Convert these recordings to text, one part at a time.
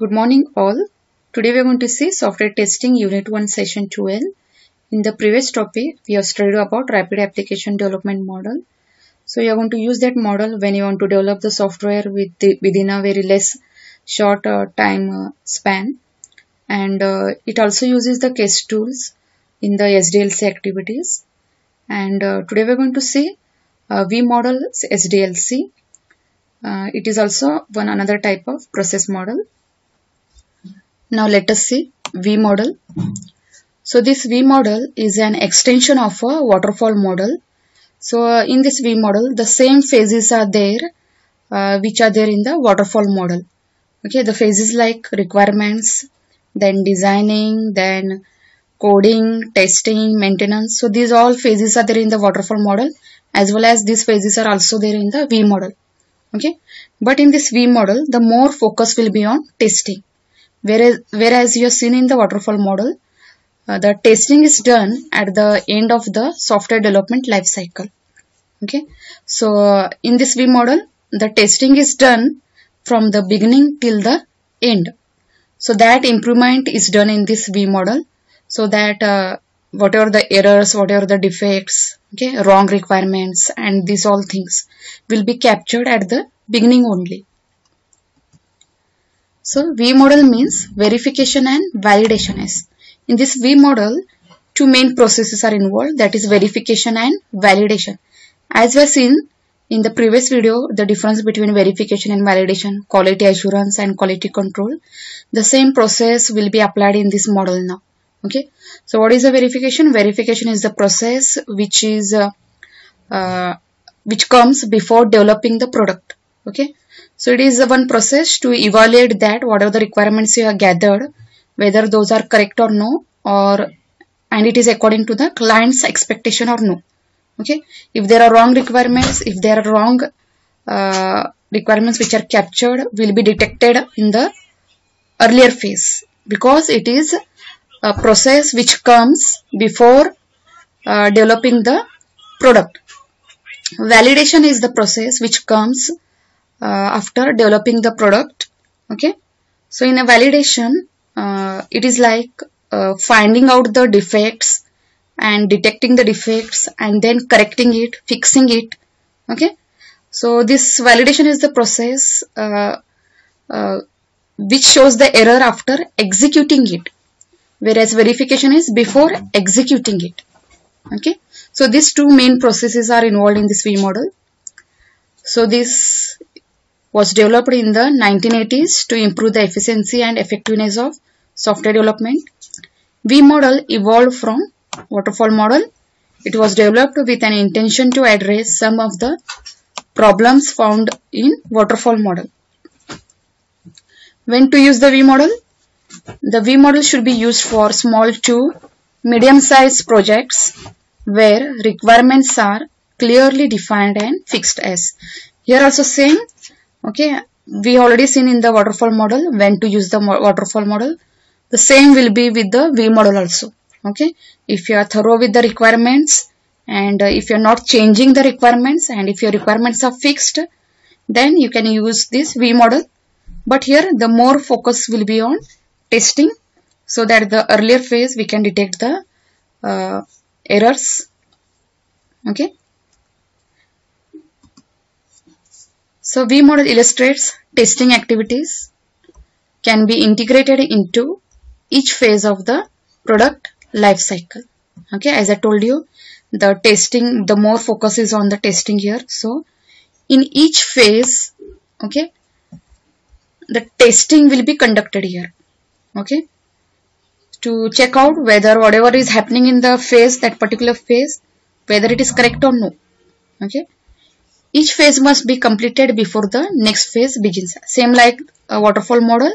Good morning all. Today we are going to see software testing unit 1 session 12. In the previous topic we have studied about rapid application development model. So you are going to use that model when you want to develop the software within a very less short time span, and it also uses the case tools in the SDLC activities. And today we are going to see V model SDLC. It is also another type of process model. Now let us see V model. So this V model is an extension of a waterfall model. So in this V model, the same phases are there which are there in the waterfall model. Okay, the phases like requirements, then designing, then coding, testing, maintenance. So these all phases are there in the waterfall model, as well as these phases are also there in the V model. Okay, but in this V model, the more focus will be on testing. Whereas you have seen in the waterfall model, the testing is done at the end of the software development life cycle. Okay, so in this V model, the testing is done from the beginning till the end. So that improvement is done in this V model, so that whatever the errors, whatever the defects, okay, wrong requirements, and these all things will be captured at the beginning only. So V model means verification and validation. In this V model, two main processes are involved, that is verification and validation. As we have seen in the previous video, the difference between verification and validation, quality assurance and quality control, the same process will be applied in this model now. Okay. So what is the verification? Verification is the process which comes before developing the product. Okay. So it is one process to evaluate that whatever the requirements you have gathered, whether those are correct or no, and it is according to the client's expectation or no. Okay, if there are wrong requirements, if there are wrong requirements which are captured, will be detected in the earlier phase, because it is a process which comes before developing the product. Validation is the process which comes after developing the product. Okay, so in a validation, it is like finding out the defects and detecting the defects and then correcting it, fixing it. Okay, so this validation is the process which shows the error after executing it, whereas verification is before executing it. Okay, so these two main processes are involved in this V model. So this was developed in the 1980s to improve the efficiency and effectiveness of software development. V model evolved from waterfall model. It was developed with an intention to address some of the problems found in waterfall model. When to use the V model? The V model should be used for small to medium-sized projects where requirements are clearly defined and fixed. As here also same. Okay, we already seen in the waterfall model when to use the waterfall model. The same will be with the V model also. Okay, if you are thorough with the requirements, and if you are not changing the requirements, and if your requirements are fixed, then you can use this V model. But here the more focus will be on testing, so that the earlier phase we can detect the errors. Okay. So V model illustrates testing activities can be integrated into each phase of the product life cycle. Okay, as I told you, the testing, the more focus is on the testing here. So in each phase, okay, the testing will be conducted here. Okay, to check out whether whatever is happening in the phase, that particular phase, whether it is correct or no. Okay, each phase must be completed before the next phase begins. Same like a waterfall model.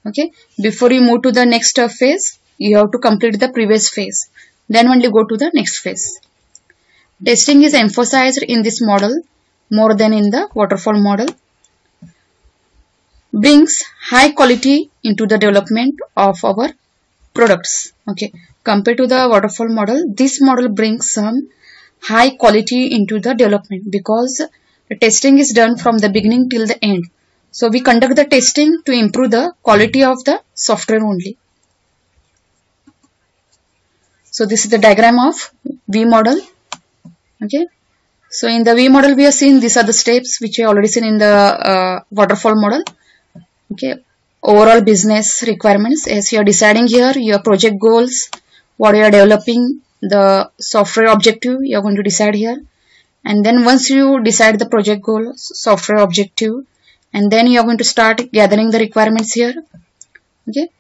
Okay, before you move to the next phase, you have to complete the previous phase. Then only go to the next phase. Testing is emphasized in this model more than in the waterfall model. Brings high quality into the development of our products. Okay, compared to the waterfall model, this model brings some high quality into the development, because the testing is done from the beginning till the end. So we conduct the testing to improve the quality of the software only. So this is the diagram of V model. Okay. So in the V model we have seen these are the steps which we already seen in the waterfall model. Okay. Overall business requirements, as you are deciding here your project goals, what you are developing, the software objective you are going to decide here. And then once you decide the project goal, software objective, and then you are going to start gathering the requirements here. Okay.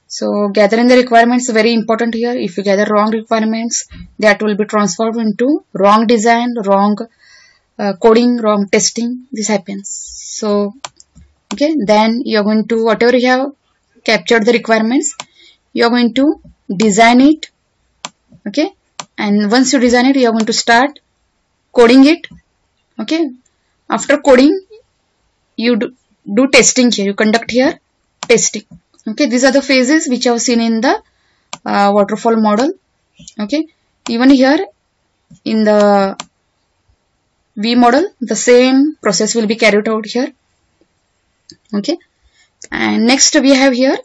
So gathering the requirements is very important here. If you gather wrong requirements, that will be transformed into wrong design, wrong coding, wrong testing. This happens. So okay, then you are going to, whatever you have captured the requirements, you are going to design it. Okay, and once you design it, you are going to start coding it. Okay, after coding, you do testing here. You conduct here testing. Okay, these are the phases which I have seen in the waterfall model. Okay, even here in the V model, the same process will be carried out here. Okay, and next we have here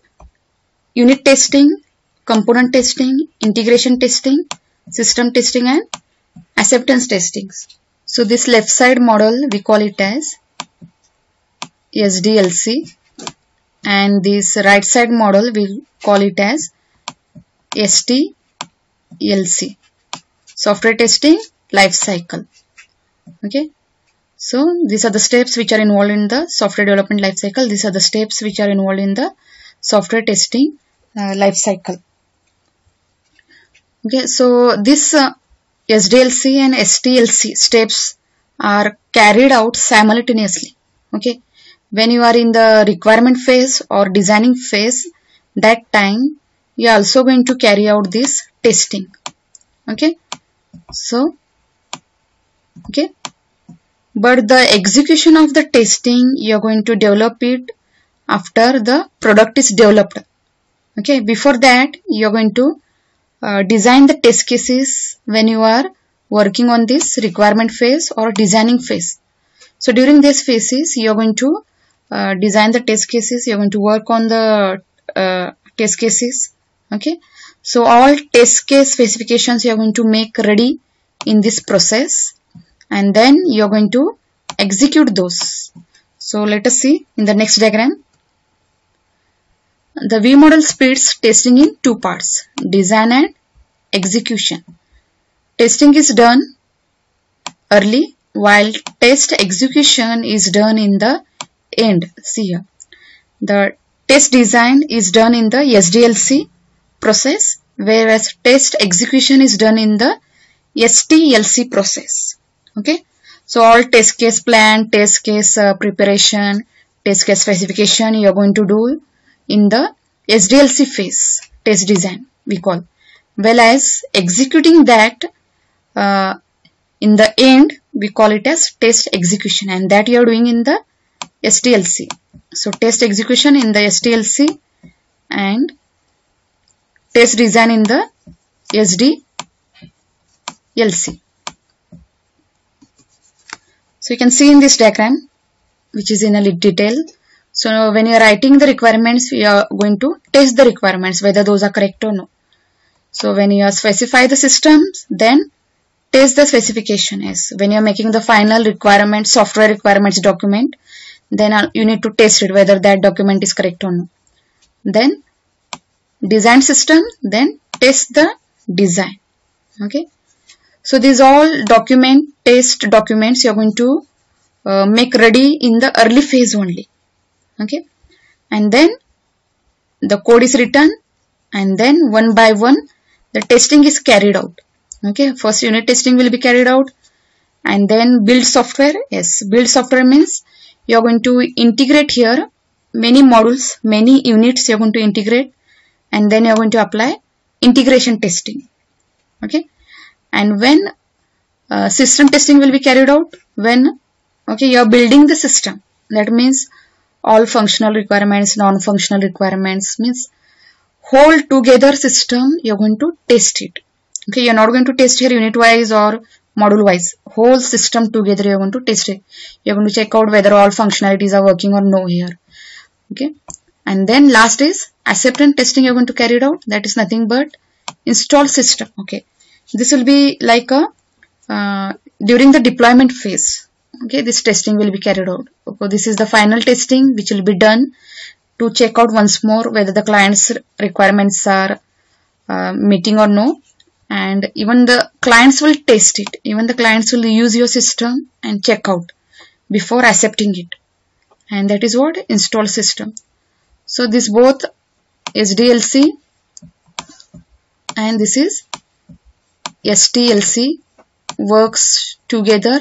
unit testing, component testing, integration testing, system testing, and acceptance testings. So this left side model we call it as SDLC, and this right side model we call it as STLC, software testing life cycle. Okay, so these are the steps which are involved in the software development life cycle. These are the steps which are involved in the software testing life cycle. Okay, so this SDLC and STLC steps are carried out simultaneously. Okay, when you are in the requirement phase or designing phase, that time you are also going to carry out this testing. Okay, so okay, but the execution of the testing you are going to develop it after the product is developed. Okay, before that you are going to design the test cases when you are working on this requirement phase or designing phase. So during these phases you are going to design the test cases, you are going to work on the test cases. Okay, so all test case specifications you are going to make ready in this process, and then you are going to execute those. So let us see in the next diagram. The V model splits testing in two parts, design and execution. Testing is done early while test execution is done in the end. See here, the test design is done in the SDLC process, whereas test execution is done in the STLC process. Okay, so all test case plan, test case preparation, test case specification you are going to do in the SDLC phase, test design we call, well as executing that in the end we call it as test execution, and that you are doing in the STLC. So test execution in the STLC and test design in the SDLC. So you can see in this diagram, which is in a little detail. So when you are writing the requirements, you are going to test the requirements whether those are correct or no. So when you specify the systems, then test the specification. As when you are making the final requirement, software requirements document, then you need to test it whether that document is correct or no. Then design system, then test the design. Okay, so these all test documents you are going to make ready in the early phase only. Okay, and then the code is written, and then one by one the testing is carried out. Okay, first unit testing will be carried out, and then build software. Yes, build software means you are going to integrate here many modules, many units you are going to integrate, and then you are going to apply integration testing. Okay, and when system testing will be carried out, when you are building the system, that means all functional requirements, non-functional requirements, means whole together system you are going to test it. Okay, you are not going to test here unit wise or module wise, whole system together you're going to test it. You're going to check out whether all functionalities are working or no here. Okay, and then last is acceptance testing you're going to carry it out. That is nothing but install system. Okay, this will be like a during the deployment phase. Okay, this testing will be carried out. Okay, this is the final testing which will be done to check out once more whether the client's requirements are meeting or no. And even the clients will test it. Even the clients will use your system and check out before accepting it. And that is what install system. So this both SDLC and this is STLC works together.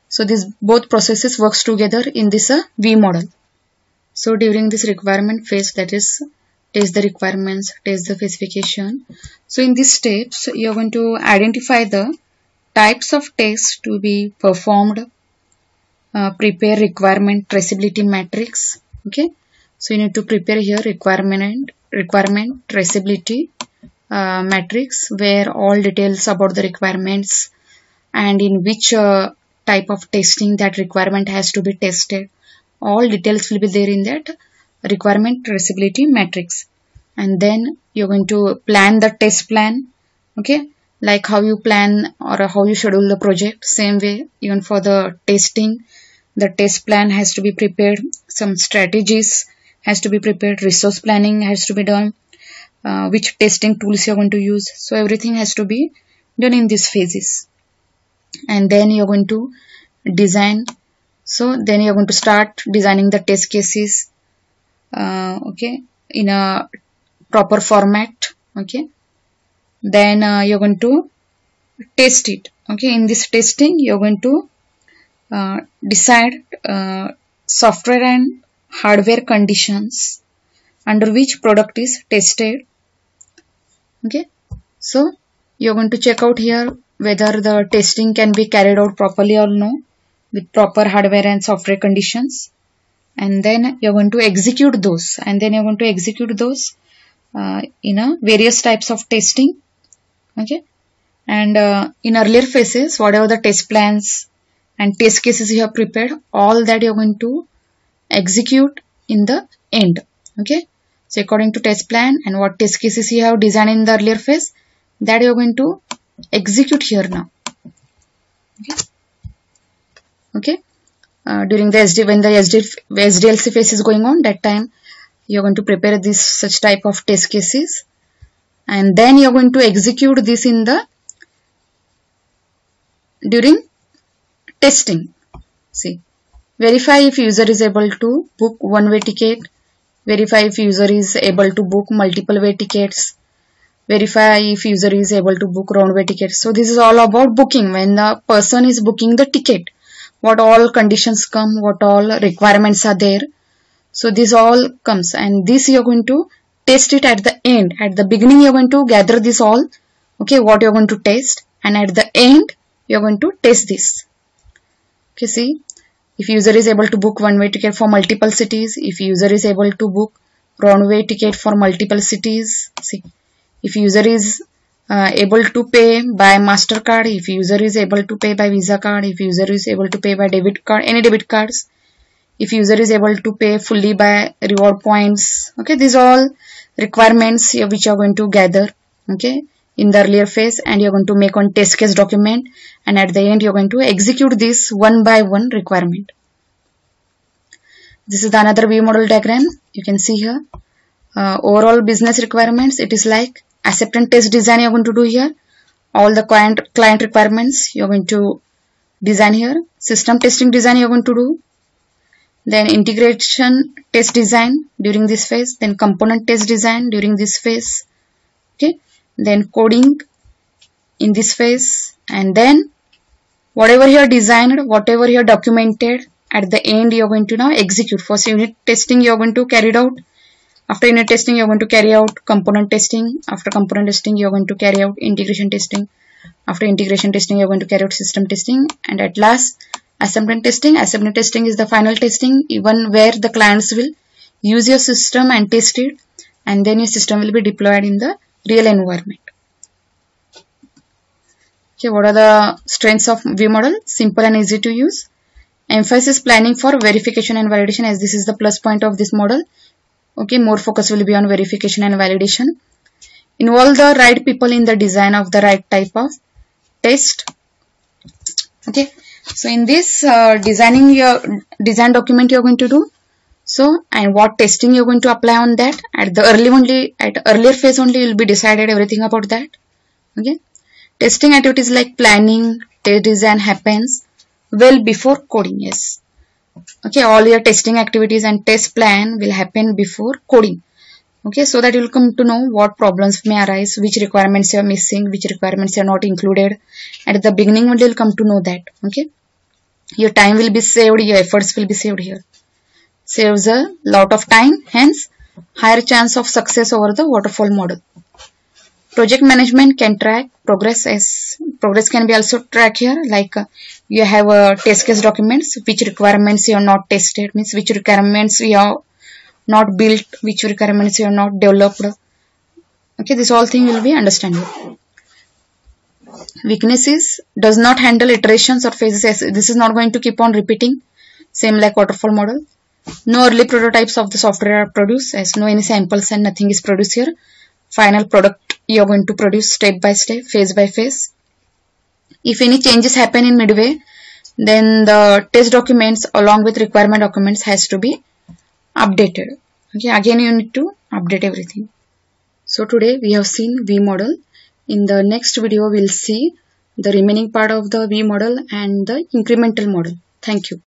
So this both processes works together in this V model. So during this requirement phase, that is test the requirements, test the specification. So in these steps, you are going to identify the types of tests to be performed, prepare requirement traceability matrix. Okay, so you need to prepare here requirement traceability matrix, where all details about the requirements and in which type of testing that requirement has to be tested. All details will be there in that requirement traceability matrix. And then you're going to plan the test plan. Okay, like how you plan or how you schedule the project. Same way, even for the testing, the test plan has to be prepared. Some strategies has to be prepared. Resource planning has to be done. Which testing tools you're going to use. So everything has to be done in these phases. And then you're going to design. So then you're going to start designing the test cases. Okay, in a proper format. Okay, then you're going to test it. Okay, in this testing you're going to decide software and hardware conditions under which product is tested. Okay, so you're going to check out here whether the testing can be carried out properly or no with proper hardware and software conditions. And then you're going to execute those, in various types of testing. Okay, and in earlier phases, whatever the test plans and test cases you have prepared, all that you're going to execute in the end. Okay, so according to test plan and what test cases you have designed in the earlier phase, that you're going to execute here now. Okay, during the when the SDLC phase is going on, that time you're going to prepare this such type of test cases, and then you're going to execute this in the during testing. See, verify if user is able to book one-way ticket, verify if user is able to book multiple-way tickets, verify if user is able to book round-way tickets. So this is all about booking. When the person is booking the ticket, what all conditions come, what all requirements are there. So this all comes, and this you're going to test it at the end. At the beginning you're going to gather this all, okay, what you're going to test, and at the end you're going to test this. Okay, see, if user is able to book one-way ticket for multiple cities, if user is able to book round-way ticket for multiple cities, see, if user is able to pay by MasterCard, if user is able to pay by Visa card, if user is able to pay by debit card, any debit cards, if user is able to pay fully by reward points. Okay, these all requirements which you are going to gather, okay, in the earlier phase, and you are going to make one test case document, and at the end you are going to execute this one by one requirement. This is the another V model diagram. You can see here overall business requirements. It is like acceptance test design you are going to do here. All the client requirements you are going to design here. System testing design you are going to do. Then integration test design during this phase. Then component test design during this phase. Okay. Then coding in this phase. And then whatever you have designed, whatever you have documented, at the end you are going to now execute. First unit testing you are going to carry it out. After unit testing, you are going to carry out component testing. After component testing, you are going to carry out integration testing. After integration testing, you are going to carry out system testing. And at last, acceptance testing. Acceptance testing is the final testing, even where the clients will use your system and test it. And then your system will be deployed in the real environment. Okay, what are the strengths of V model? Simple and easy to use. Emphasis planning for verification and validation, as this is the plus point of this model. Okay, more focus will be on verification and validation. Involve the right people in the design of the right type of test. Okay, so in this designing your design document you are going to do. So, and what testing you're going to apply on that at the earlier phase only you'll be decided everything about that. Okay, testing activities like planning, test design happens well before coding. Yes. Okay, all your testing activities and test plan will happen before coding. Okay, so that you'll come to know what problems may arise, which requirements you're missing, which requirements are not included. At the beginning only you'll come to know that. Okay, your time will be saved, your efforts will be saved here. Saves a lot of time, hence higher chance of success over the waterfall model. Project management can track progress, as progress can be also tracked here, like you have test case documents, which requirements you are not tested, means which requirements you are not built, which requirements you are not developed. Okay, this all thing will be understandable. Weaknesses: does not handle iterations or phases, as this is not going to keep on repeating, same like waterfall model. No early prototypes of the software are produced, as no any samples and nothing is produced here. Final product you are going to produce step by step, phase by phase. If any changes happen in midway, then the test documents along with requirement documents has to be updated. Okay, again you need to update everything. So today we have seen V model. In the next video we'll see the remaining part of the V model and the incremental model. Thank you.